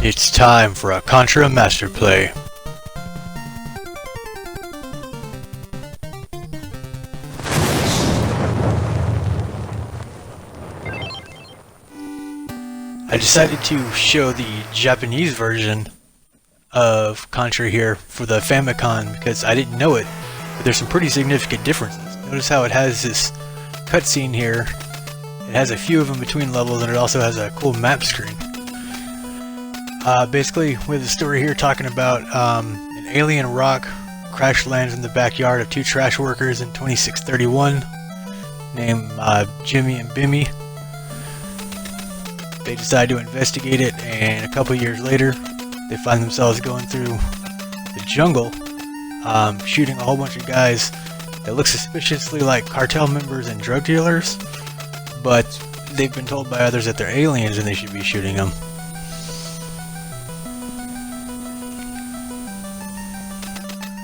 It's time for a Contra masterplay. I decided to show the Japanese version of Contra here for the Famicom because I didn't know it, but there's some pretty significant differences. Notice how it has this cutscene here. It has a few of them between levels, and it also has a cool map screen. Basically, we have the story here talking about an alien rock crash lands in the backyard of two trash workers in 2631 named Jimmy and Bimmy. They decide to investigate it, and a couple years later, they find themselves going through the jungle, shooting a whole bunch of guys that look suspiciously like cartel members and drug dealers, but they've been told by others that they're aliens and they should be shooting them.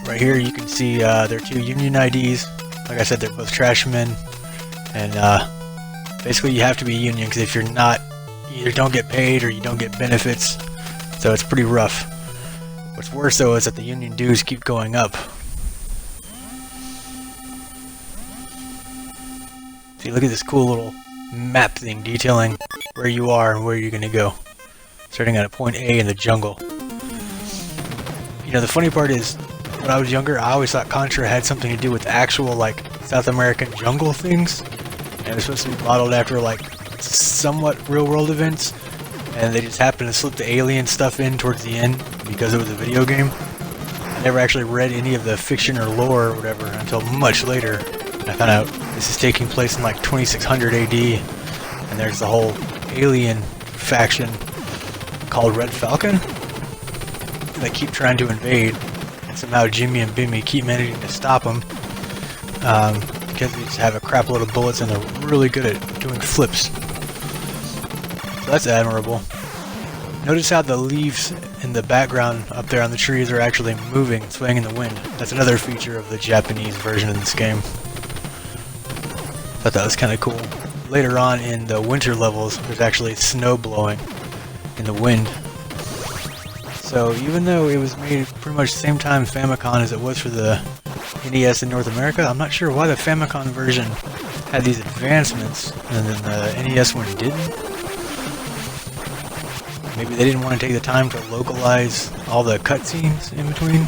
Right here you can see their two union IDs. Like I said, they're both trash men, and basically you have to be a union because if you're not, you either don't get paid or you don't get benefits, so it's pretty rough. What's worse though is that the union dues keep going up. See, look at this cool little map thing detailing where you are and where you're gonna go, starting at a point A in the jungle. You know, the funny part is, when I was younger, I always thought Contra had something to do with actual, like, South American jungle things, and it was supposed to be modeled after, like, somewhat real-world events, and they just happened to slip the alien stuff in towards the end because it was a video game. I never actually read any of the fiction or lore or whatever until much later, and I found out this is taking place in, like, 2600 AD, and there's the whole alien faction called Red Falcon that keep trying to invade. Somehow Jimmy and Bimmy keep managing to stop them because they just have a crap load of bullets and they're really good at doing flips. So that's admirable. Notice how the leaves in the background up there on the trees are actually moving, swaying in the wind. That's another feature of the Japanese version of this game. Thought that was kind of cool. Later on in the winter levels, there's actually snow blowing in the wind. So even though it was made pretty much the same time Famicom as it was for the NES in North America, I'm not sure why the Famicom version had these advancements and then the NES one didn't. Maybe they didn't want to take the time to localize all the cutscenes in between.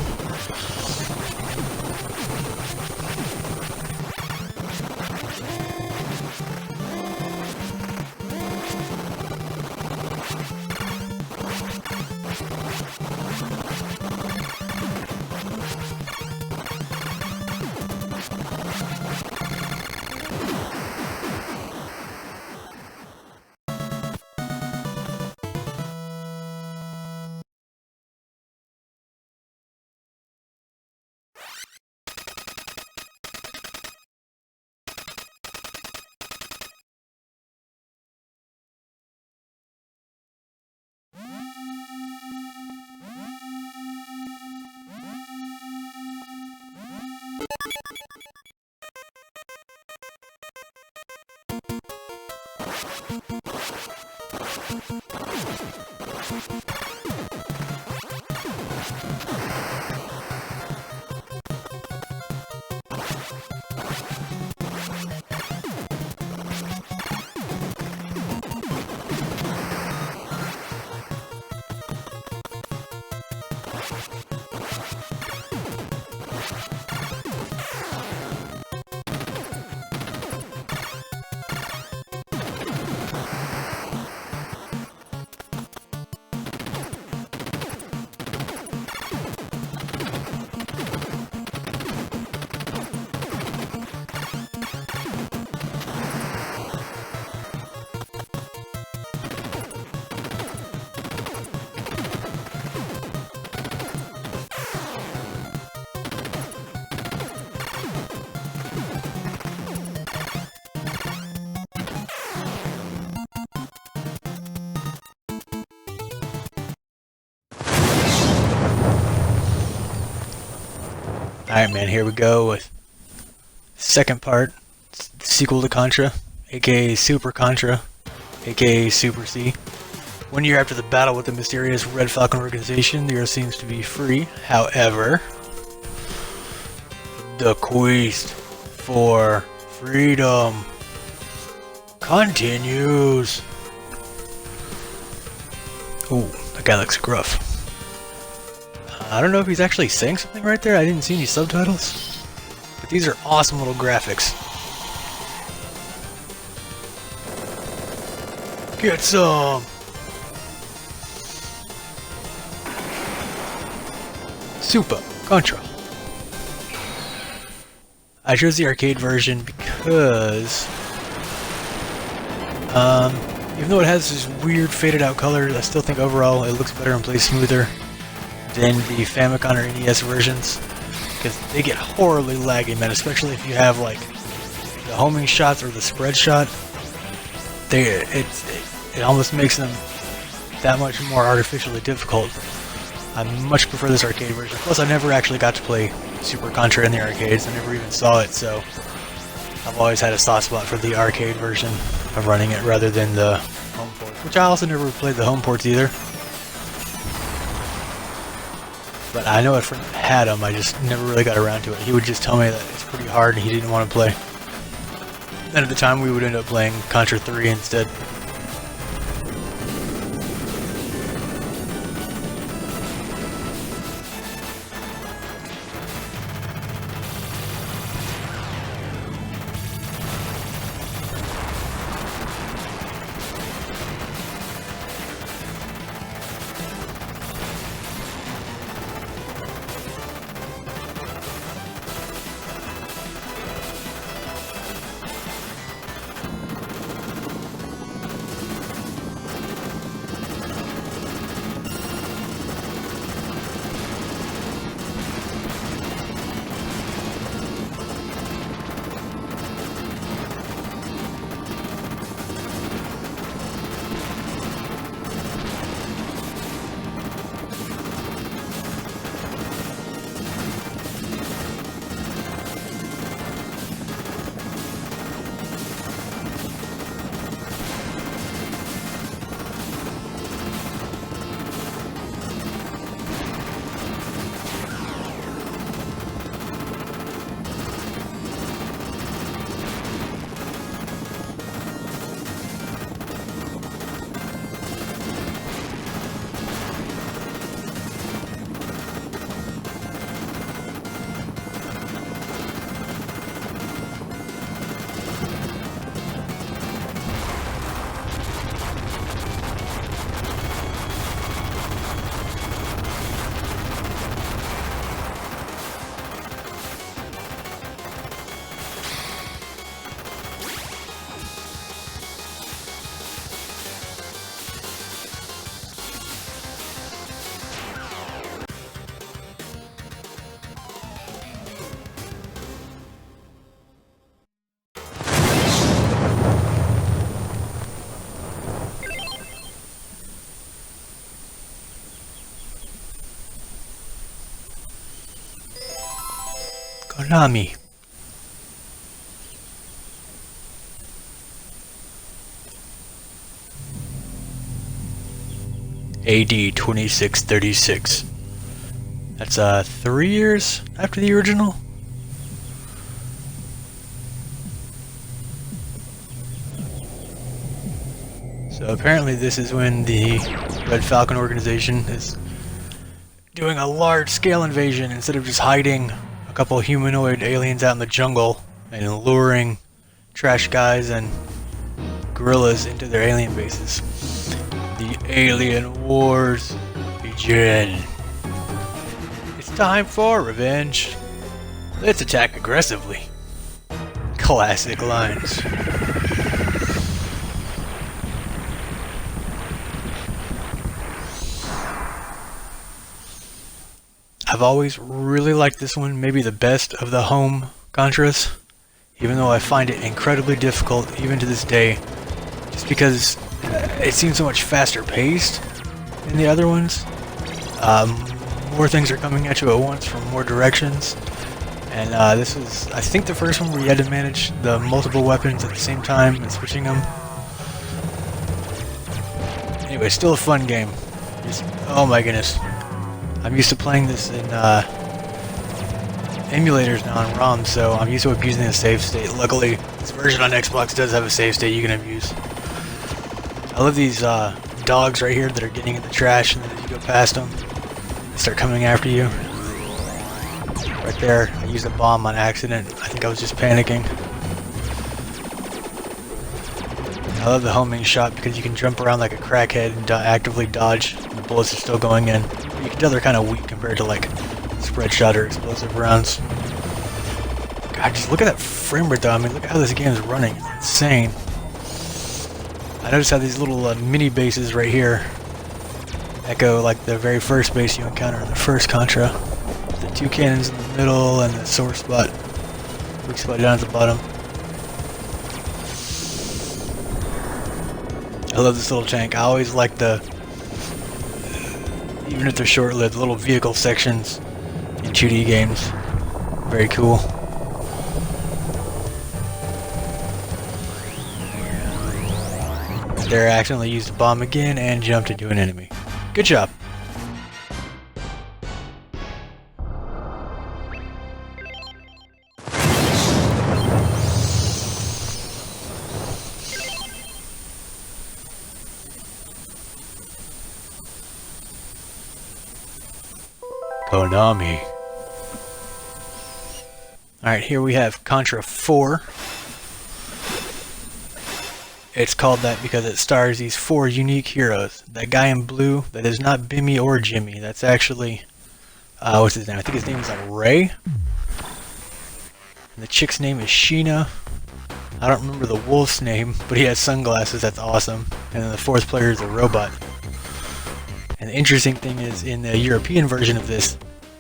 Alright man, here we go with second part, sequel to Contra, aka Super Contra, aka Super C. 1 year after the battle with the mysterious Red Falcon organization, the Earth seems to be free. However, the quest for freedom continues. Ooh, that guy looks gruff. I don't know if he's actually saying something right there. I didn't see any subtitles. But these are awesome little graphics. Get some! Super Contra. I chose the arcade version because even though it has this weird faded out color, I still think overall it looks better and plays smoother than the Famicom or NES versions, because they get horribly laggy, man, especially if you have like the homing shots or the spread shot. It almost makes them that much more artificially difficult. I much prefer this arcade version. Plus, I never actually got to play Super Contra in the arcades. I never even saw it, so I've always had a soft spot for the arcade version of running it rather than the home ports, which I also never played the home ports either. But I know a friend had them, I just never really got around to it. He would just tell me that it's pretty hard and he didn't want to play. Then at the time we would end up playing Contra 3 instead. Konami. AD 2636. That's 3 years after the original? So apparently this is when the Red Falcon organization is doing a large-scale invasion instead of just hiding a couple humanoid aliens out in the jungle and luring trash guys and gorillas into their alien bases. The alien wars begin. It's time for revenge. Let's attack aggressively. Classic lines. I've always really liked this one, maybe the best of the home Contras, even though I find it incredibly difficult even to this day, just because it seems so much faster paced than the other ones. More things are coming at you at once from more directions, and this was, I think, the first one where you had to manage the multiple weapons at the same time and switching them. Anyway, still a fun game. Just, oh my goodness. I'm used to playing this in emulators now on ROM, so I'm used to abusing the save state. Luckily, this version on Xbox does have a save state you can abuse. I love these dogs right here that are getting in the trash, and then as you go past them, they start coming after you. Right there, I used a bomb on accident. I think I was just panicking. I love the homing shot because you can jump around like a crackhead and actively dodge, and the bullets are still going in. You can tell they're kind of weak compared to like spread shot or explosive rounds. God, just look at that frame rate though. I mean, look at how this game is running. It's insane. I noticed how these little mini bases right here echo like the very first base you encounter in the first Contra. The two cannons in the middle and the sore spot, weak spot down at the bottom. I love this little tank. I always like the, even if they're short-lived, little vehicle sections in 2D games. Very cool. There, I accidentally used a bomb again and jumped into an enemy. Good job. Konami. Alright, here we have Contra 4. It's called that because it stars these 4 unique heroes. That guy in blue, that is not Bimmy or Jimmy. That's actually, what's his name? I think his name is like Ray. And the chick's name is Sheena. I don't remember the wolf's name, but he has sunglasses. That's awesome. And then the 4th player is a robot. And the interesting thing is, in the European version of this,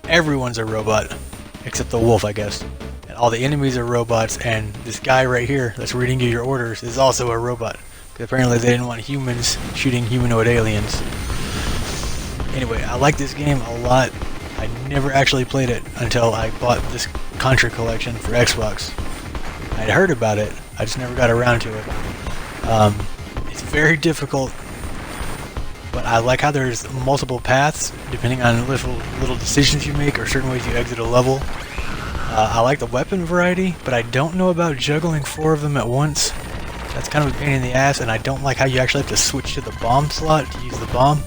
everyone's a robot, except the wolf, I guess. And all the enemies are robots, and this guy right here that's reading you your orders is also a robot. Because apparently they didn't want humans shooting humanoid aliens. Anyway, I like this game a lot. I never actually played it until I bought this Contra collection for Xbox. I'd heard about it, I just never got around to it. It's very difficult. But I like how there's multiple paths, depending on little decisions you make or certain ways you exit a level. I like the weapon variety, but I don't know about juggling 4 of them at once. That's kind of a pain in the ass, and I don't like how you actually have to switch to the bomb slot to use the bomb.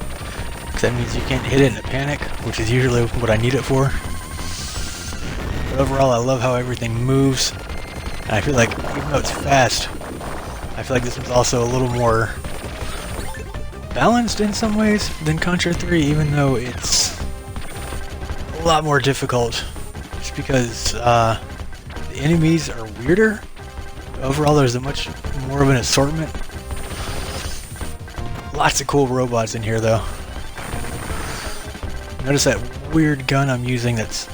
Because that means you can't hit it in a panic, which is usually what I need it for. But overall, I love how everything moves. And I feel like, even though it's fast, I feel like this one's also a little more balanced in some ways than Contra 3, even though it's a lot more difficult just because the enemies are weirder. Overall, there's a much more of an assortment. Lots of cool robots in here though. Notice that weird gun I'm using that's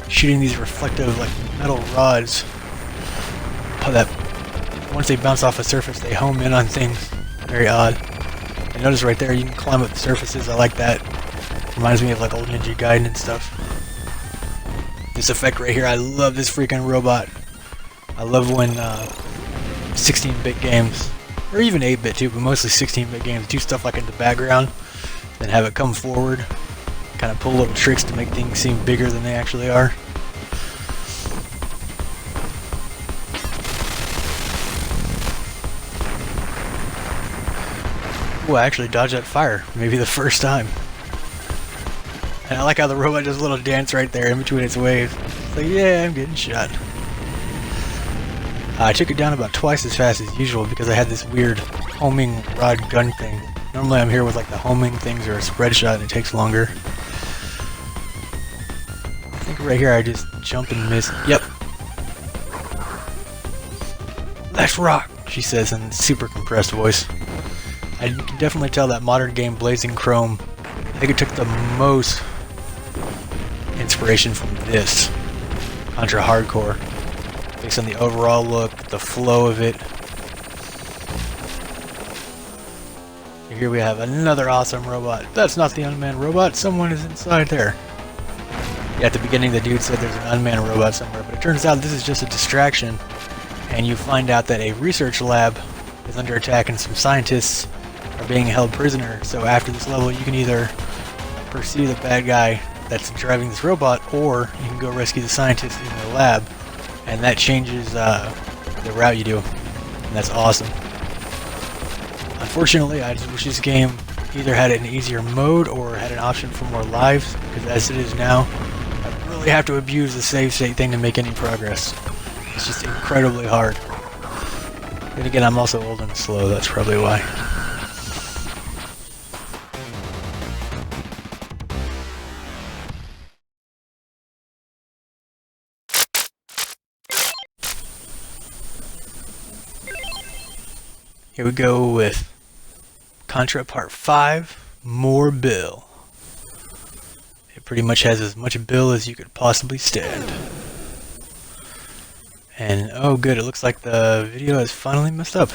shooting these reflective like metal rods. How that once they bounce off a surface they home in on things. Very odd. And notice right there, you can climb up the surfaces. I like that. Reminds me of like old Ninja Gaiden and stuff. This effect right here, I love this freaking robot. I love when 16-bit games, or even 8-bit too, but mostly 16-bit games, do stuff like in the background, then have it come forward, kind of pull little tricks to make things seem bigger than they actually are. Ooh, I actually dodged that fire. Maybe the first time. And I like how the robot does a little dance right there in between its waves. It's like, yeah, I'm getting shot. I took it down about twice as fast as usual because I had this weird homing rod gun thing. Normally I'm here with like the homing things or a spread shot and it takes longer. I think right here I just jump and miss. Yep. Let's rock, she says in a super compressed voice. You can definitely tell that modern game Blazing Chrome, I think it took the most inspiration from this Contra Hardcore, based on the overall look, the flow of it. Here we have another awesome robot. That's not the unmanned robot, someone is inside there. Yeah, at the beginning the dude said there's an unmanned robot somewhere, but it turns out this is just a distraction, and you find out that a research lab is under attack and some scientists are being held prisoner. So after this level, you can either pursue the bad guy that's driving this robot, or you can go rescue the scientist in the lab, and that changes the route you do, and that's awesome. Unfortunately, I just wish this game either had an easier mode or had an option for more lives, because as it is now, I really have to abuse the save state thing to make any progress. It's just incredibly hard. Then again, I'm also old and slow, that's probably why. Here we go with Contra Part 5, More Bill. It pretty much has as much bill as you could possibly stand. And oh good, it looks like the video has finally messed up.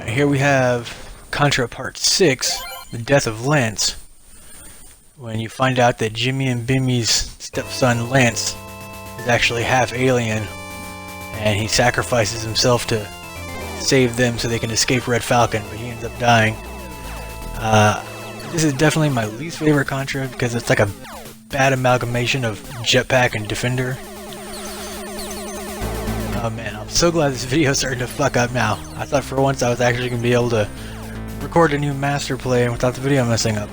Here we have Contra Part 6, The Death of Lance, when you find out that Jimmy and Bimmy's stepson Lance is actually half alien, and he sacrifices himself to save them so they can escape Red Falcon, but he ends up dying. This is definitely my least favorite Contra because it's like a bad amalgamation of Jetpack and Defender. Oh man, I'm so glad this video is starting to fuck up now. I thought for once I was actually going to be able to record a new master play without the video messing up.